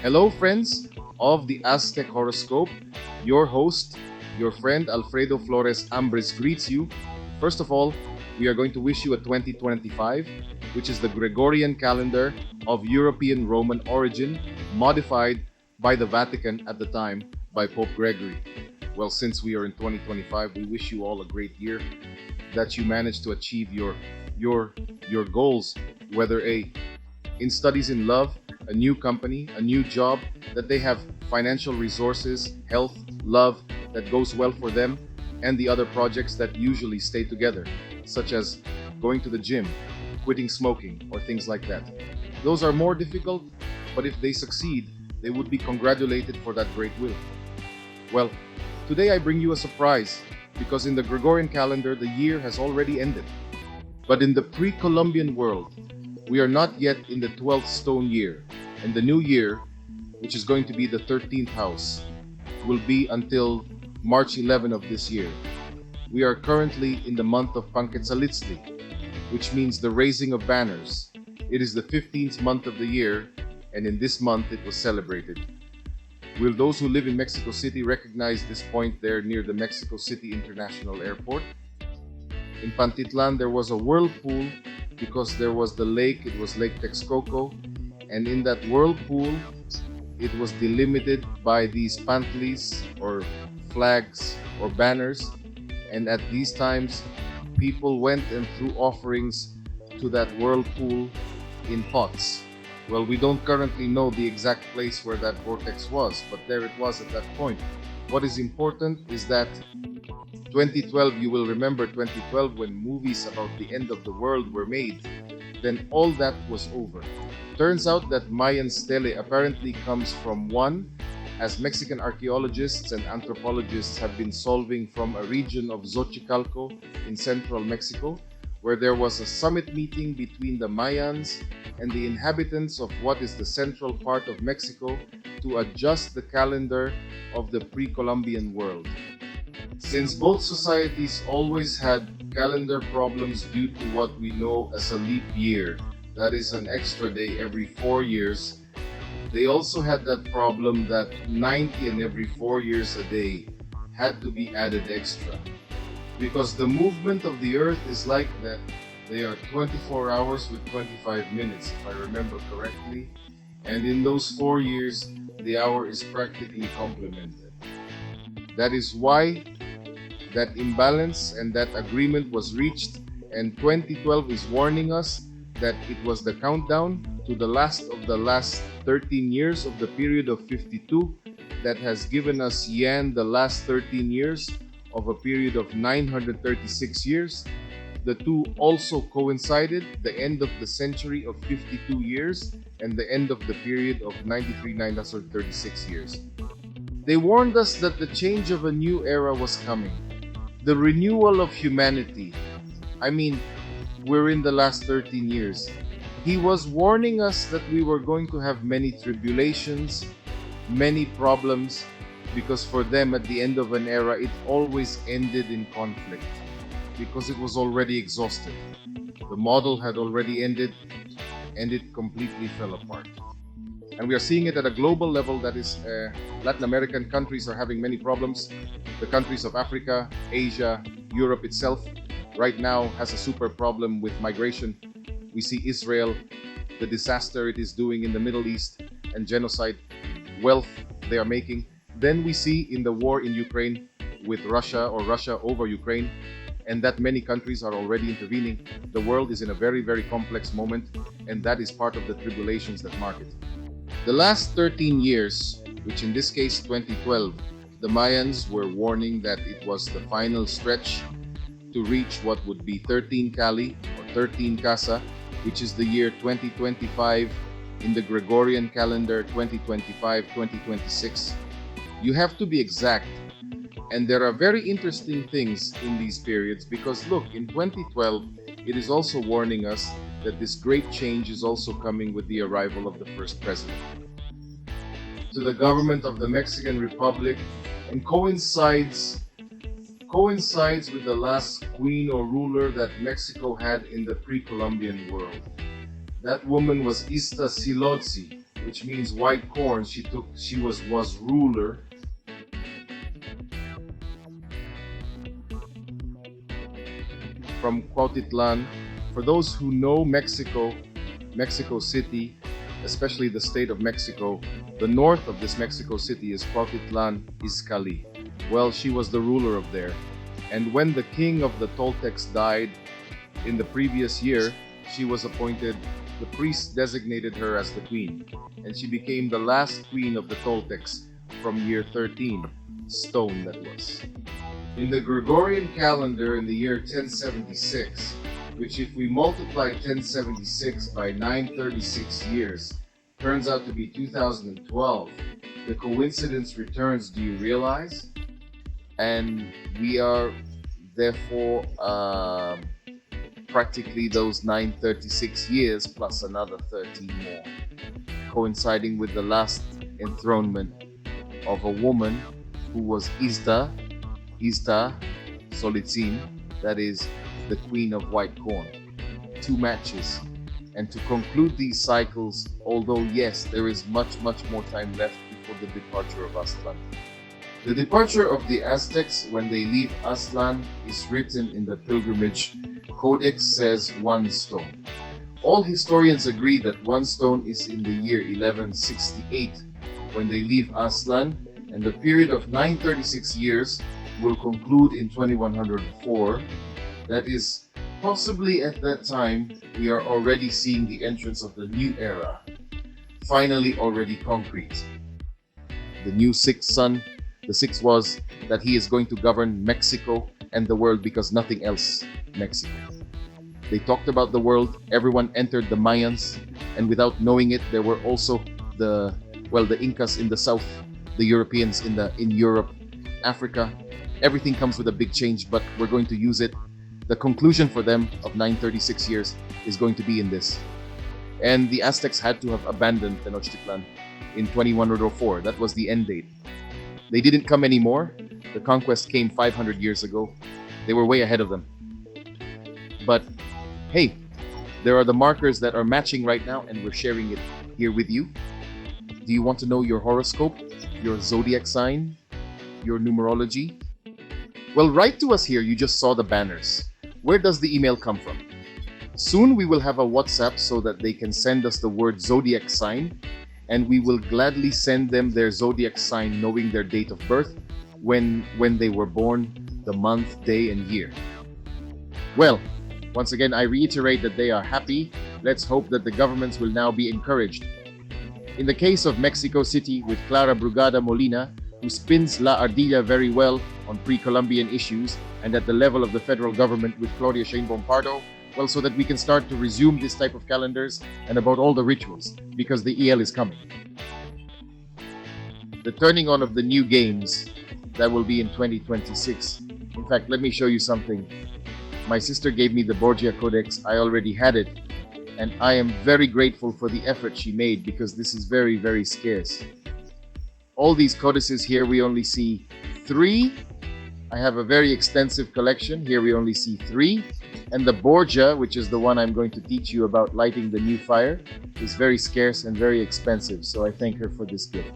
Hello, friends of the Aztec Horoscope. Your host, your friend Alfredo Flores Ambres greets you. First of all, we are going to wish you a 2025, which is the Gregorian calendar of European Roman origin, modified by the Vatican at the time by Pope Gregory. Well, since we are in 2025, we wish you all a great year, that you manage to achieve your goals, whether in studies in love, a new company, a new job, that they have financial resources, health, love that goes well for them, and the other projects that usually stay together, such as going to the gym, quitting smoking, or things like that. Those are more difficult, but if they succeed, they would be congratulated for that great will. Well, today I bring you a surprise because in the Gregorian calendar, the year has already ended. But in the pre Columbian world, we are not yet in the 12th stone year, and the new year, which is going to be the 13th house, will be until March 11 of this year. We are currently in the month of Panquetzalitzli, which means the raising of banners. It is the 15th month of the year, and in this month it was celebrated. Will those who live in Mexico City recognize this point there near the Mexico City International Airport? In Pantitlan, there was a whirlpool because there was the lake, it was Lake Texcoco, and in that whirlpool, it was delimited by these pantlis or flags or banners, and at these times, people went and threw offerings to that whirlpool in pots. Well, we don't currently know the exact place where that vortex was, but there it was at that point. What is important is that 2012, you will remember 2012 when movies about the end of the world were made, then all that was over. Turns out that Mayan stele apparently comes from one, as Mexican archaeologists and anthropologists have been solving from a region of Xochicalco in central Mexico, where there was a summit meeting between the Mayans and the inhabitants of what is the central part of Mexico to adjust the calendar of the pre-Columbian world. Since both societies always had calendar problems due to what we know as a leap year, that is an extra day every 4 years, they also had that problem that 90 and every 4 years a day had to be added extra. Because the movement of the earth is like that, they are 24 hours with 25 minutes, if I remember correctly, and in those 4 years, the hour is practically complemented. That is why that imbalance and that agreement was reached, and 2012 is warning us that it was the countdown to the last 13 years of the period of 52 that has given us Yan the last 13 years of a period of 936 years. The two also coincided, the end of the century of 52 years and the end of the period of 93 936 years. They warned us that the change of a new era was coming, the renewal of humanity. I mean, we're in the last 13 years. He was warning us that we were going to have many tribulations, many problems, because for them at the end of an era, it always ended in conflict because it was already exhausted. The model had already ended and it completely fell apart. And we are seeing it at a global level, that is, Latin American countries are having many problems. The countries of Africa, Asia, Europe itself, right now has a super problem with migration. We see Israel, the disaster it is doing in the Middle East, and genocide, wealth they are making. Then we see in the war in Ukraine with Russia or Russia over Ukraine, and that many countries are already intervening. The world is in a very, very complex moment, and that is part of the tribulations that mark it. The last 13 years, which in this case 2012, the Mayans were warning that it was the final stretch to reach what would be 13 Kali or 13 Casa, which is the year 2025 in the Gregorian calendar 2025-2026. You have to be exact. And there are very interesting things in these periods because look, in 2012, it is also warning us that this great change is also coming with the arrival of the first president to the government of the Mexican Republic, and coincides with the last queen or ruler that Mexico had in the pre-Columbian world. That woman was Iztaccíhuatl, which means white corn. She was ruler from Cuautitlan. For those who know Mexico, Mexico City, especially the state of Mexico, the north of this Mexico City is Cuautitlan Izcalli. Well, she was the ruler of there. And when the king of the Toltecs died in the previous year, she was appointed, the priest designated her as the queen, and she became the last queen of the Toltecs from year 13, stone that was. In the Gregorian calendar in the year 1076, which if we multiply 1076 by 936 years, turns out to be 2012. The coincidence returns, do you realize? And we are therefore practically those 936 years plus another 13 more, coinciding with the last enthronement of a woman who was Izta Solitzin, that is the queen of white corn. 2 matches. And to conclude these cycles, although yes, there is much more time left before the departure of Aztlan. The departure of the Aztecs when they leave Aztlan is written in the pilgrimage codex, says 1 stone. All historians agree that 1 stone is in the year 1168 when they leave Aztlan, and the period of 936 years will conclude in 2104. That is, possibly at that time, we are already seeing the entrance of the new era, finally already concrete. The new 6th son, the 6th was that he is going to govern Mexico and the world because nothing else Mexico. They talked about the world, everyone entered the Mayans, and without knowing it, there were also the Incas in the south, the Europeans in Europe, Africa. Everything comes with a big change, but we're going to use it. The conclusion for them of 936 years is going to be in this. And the Aztecs had to have abandoned Tenochtitlan in 2104. That was the end date. They didn't come anymore. The conquest came 500 years ago. They were way ahead of them. But hey, there are the markers that are matching right now, and we're sharing it here with you. Do you want to know your horoscope, your zodiac sign, your numerology? Well, write to us here. You just saw the banners. Where does the email come from? Soon we will have a WhatsApp so that they can send us the word zodiac sign, and we will gladly send them their zodiac sign knowing their date of birth, when they were born, the month, day, and year. Well, once again, I reiterate that they are happy. Let's hope that the governments will now be encouraged. In the case of Mexico City with Clara Brugada Molina, who spins La Ardilla very well on pre-Columbian issues, and at the level of the federal government with Claudia Sheinbaum Pardo, well, so that we can start to resume this type of calendars and about all the rituals, because the EL is coming. The turning on of the new games, that will be in 2026. In fact, let me show you something. My sister gave me the Borgia Codex. I already had it, and I am very grateful for the effort she made, because this is very scarce. All these codices here, we only see 3. I have a very extensive collection. Here we only see 3. And the Borgia, which is the one I'm going to teach you about lighting the new fire, is very scarce and very expensive. So I thank her for this gift.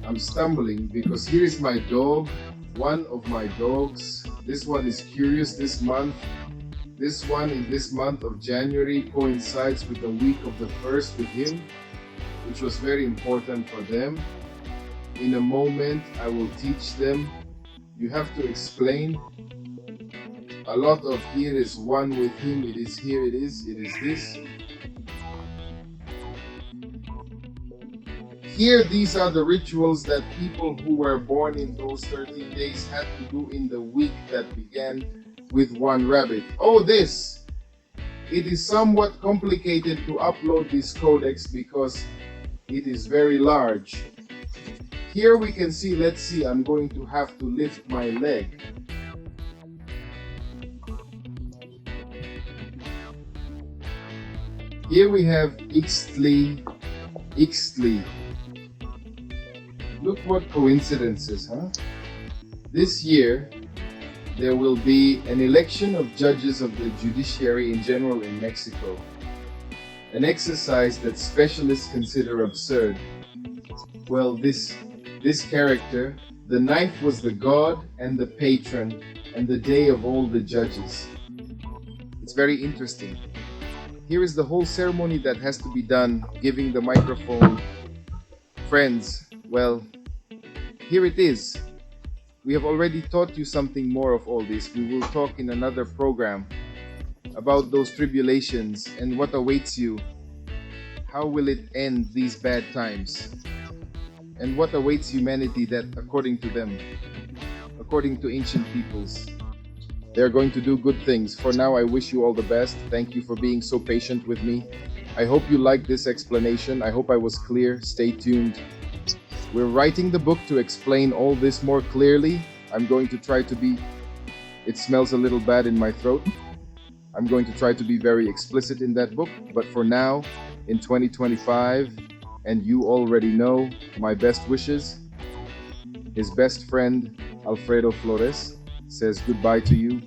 I'm stumbling because here is my dog, one of my dogs. This one is curious this month. This one in this month of January coincides with the week of the 1st with him, which was very important for them. In a moment, I will teach them. You have to explain. A lot of here is one with him. It is here, it is this. Here, these are the rituals that people who were born in those 13 days had to do in the week that began with one rabbit. Oh, this! It is somewhat complicated to upload this codex because it is very large. Here we can see, let's see, I'm going to have to lift my leg. Here we have Ixtli. Look what coincidences, huh? This year, there will be an election of judges of the judiciary in general in Mexico. an exercise that specialists consider absurd. Well, this character, the knife was the god and the patron and the day of all the judges. It's very interesting. Here is the whole ceremony that has to be done, giving the microphone. Friends, well, here it is. We have already taught you something more of all this. We will talk in another program about those tribulations and what awaits you. How will it end these bad times? And what awaits humanity that, according to them, according to ancient peoples, they're going to do good things. For now, I wish you all the best. Thank you for being so patient with me. I hope you liked this explanation. I hope I was clear. Stay tuned. We're writing the book to explain all this more clearly. I'm going to try to be... It smells a little bad in my throat. I'm going to try to be very explicit in that book. But for now, in 2025, and you already know my best wishes, his best friend, Alfredo Flores, says goodbye to you.